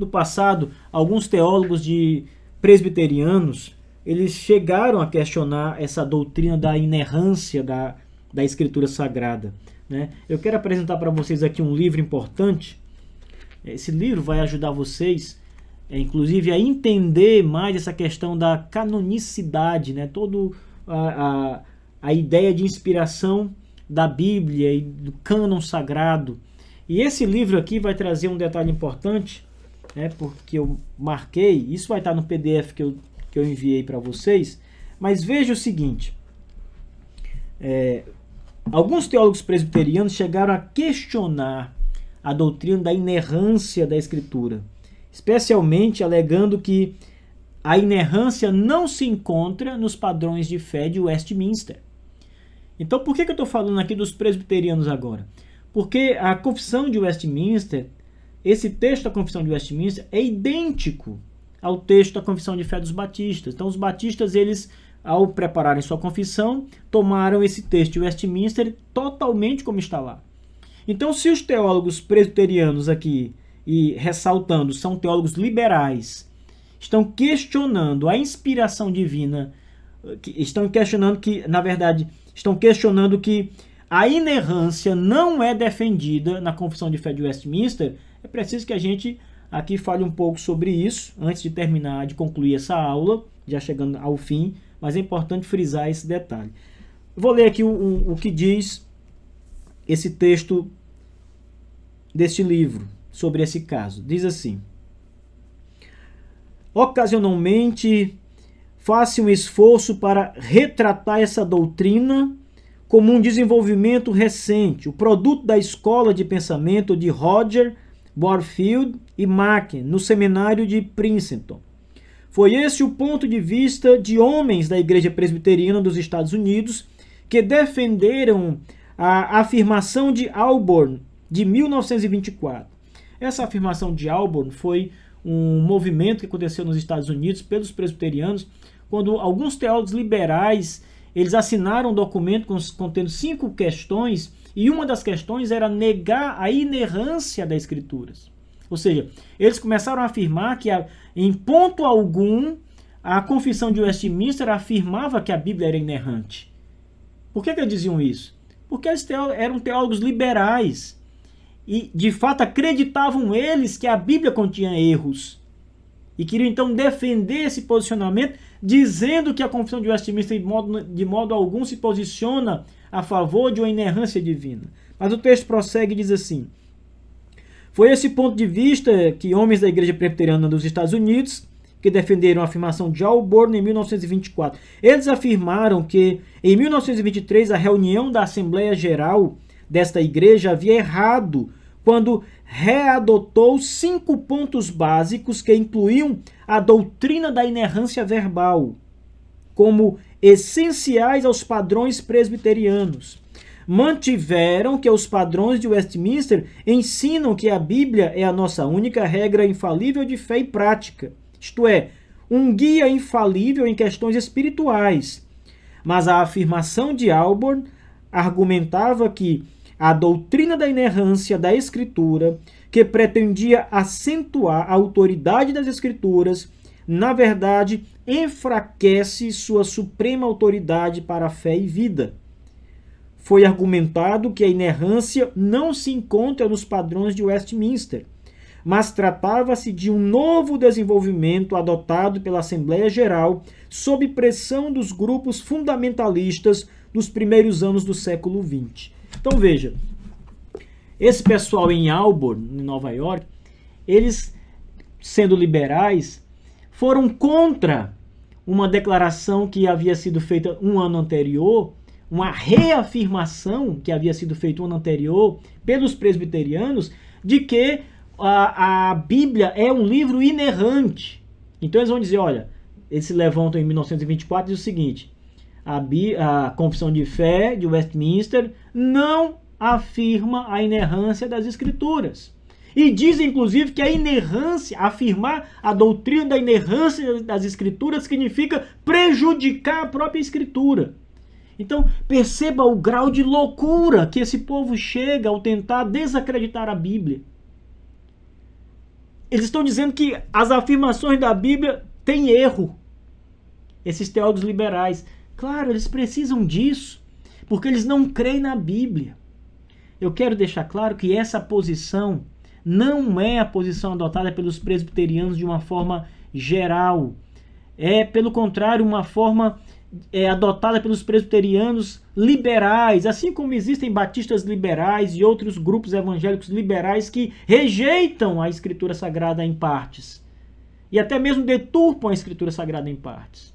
do passado, alguns teólogos presbiterianos, eles chegaram a questionar essa doutrina da inerrância da Escritura Sagrada, né? Eu quero apresentar para vocês aqui um livro importante. Esse livro vai ajudar vocês, inclusive, a entender mais essa questão da canonicidade, né? Toda a ideia de inspiração da Bíblia e do cânon sagrado. E esse livro aqui vai trazer um detalhe importante, né? Porque eu marquei, isso vai estar no PDF que eu enviei para vocês, mas veja o seguinte, alguns teólogos presbiterianos chegaram a questionar a doutrina da inerrância da Escritura, especialmente alegando que a inerrância não se encontra nos padrões de fé de Westminster. Então, por que eu estou falando aqui dos presbiterianos agora? Porque a Confissão de Westminster, esse texto da Confissão de Westminster é idêntico ao texto da Confissão de Fé dos Batistas. Então, os batistas, eles, ao prepararem sua confissão, tomaram esse texto de Westminster totalmente como está lá. Então, se os teólogos presbiterianos aqui, e ressaltando, são teólogos liberais, estão questionando a inspiração divina, estão questionando que a inerrância não é defendida na Confissão de Fé de Westminster, é preciso que a gente aqui fale um pouco sobre isso, antes de terminar, de concluir essa aula, já chegando ao fim, mas é importante frisar esse detalhe. Vou ler aqui o que diz esse texto deste livro sobre esse caso. Diz assim: ocasionalmente, faça um esforço para retratar essa doutrina como um desenvolvimento recente, o produto da escola de pensamento de Roger Warfield e Machen, no seminário de Princeton. Foi esse o ponto de vista de homens da Igreja Presbiteriana dos Estados Unidos que defenderam a afirmação de Auburn, de 1924. Essa afirmação de Auburn foi um movimento que aconteceu nos Estados Unidos pelos presbiterianos, quando alguns teólogos liberais eles assinaram um documento contendo 5 questões, e uma das questões era negar a inerrância das Escrituras. Ou seja, eles começaram a afirmar que, em ponto algum, a Confissão de Westminster afirmava que a Bíblia era inerrante. Por que eles diziam isso? Porque eles eram teólogos liberais e, de fato, acreditavam eles que a Bíblia continha erros. E queriam, então, defender esse posicionamento, dizendo que a Confissão de Westminster, de modo algum, se posiciona a favor de uma inerrância divina. Mas o texto prossegue e diz assim: foi esse ponto de vista que homens da Igreja Presbiteriana dos Estados Unidos, que defenderam a afirmação de Auburn em 1924. Eles afirmaram que, em 1923, a reunião da Assembleia Geral desta igreja havia errado quando readotou 5 pontos básicos que incluíam a doutrina da inerrância verbal como essenciais aos padrões presbiterianos. Mantiveram que os padrões de Westminster ensinam que a Bíblia é a nossa única regra infalível de fé e prática, isto é, um guia infalível em questões espirituais. Mas a afirmação de Auburn argumentava que a doutrina da inerrância da Escritura, que pretendia acentuar a autoridade das Escrituras, na verdade, enfraquece sua suprema autoridade para a fé e vida. Foi argumentado que a inerrância não se encontra nos padrões de Westminster, mas tratava-se de um novo desenvolvimento adotado pela Assembleia Geral sob pressão dos grupos fundamentalistas dos primeiros anos do século XX. Então veja, esse pessoal em Auburn, em Nova York, eles, sendo liberais, foram contra uma declaração que havia sido feita um ano anterior, uma reafirmação que havia sido feita um ano anterior pelos presbiterianos de que a Bíblia é um livro inerrante. Então eles vão dizer, olha, eles se levantam em 1924 e dizem o seguinte: a Confissão de Fé de Westminster não afirma a inerrância das Escrituras. E diz, inclusive, que a inerrância, afirmar a doutrina da inerrância das Escrituras significa prejudicar a própria Escritura. Então, perceba o grau de loucura que esse povo chega ao tentar desacreditar a Bíblia. Eles estão dizendo que as afirmações da Bíblia têm erro. Esses teólogos liberais. Claro, eles precisam disso, porque eles não creem na Bíblia. Eu quero deixar claro que essa posição não é a posição adotada pelos presbiterianos de uma forma geral. É, pelo contrário, uma forma adotada pelos presbiterianos liberais, assim como existem batistas liberais e outros grupos evangélicos liberais que rejeitam a Escritura Sagrada em partes e até mesmo deturpam a Escritura Sagrada em partes.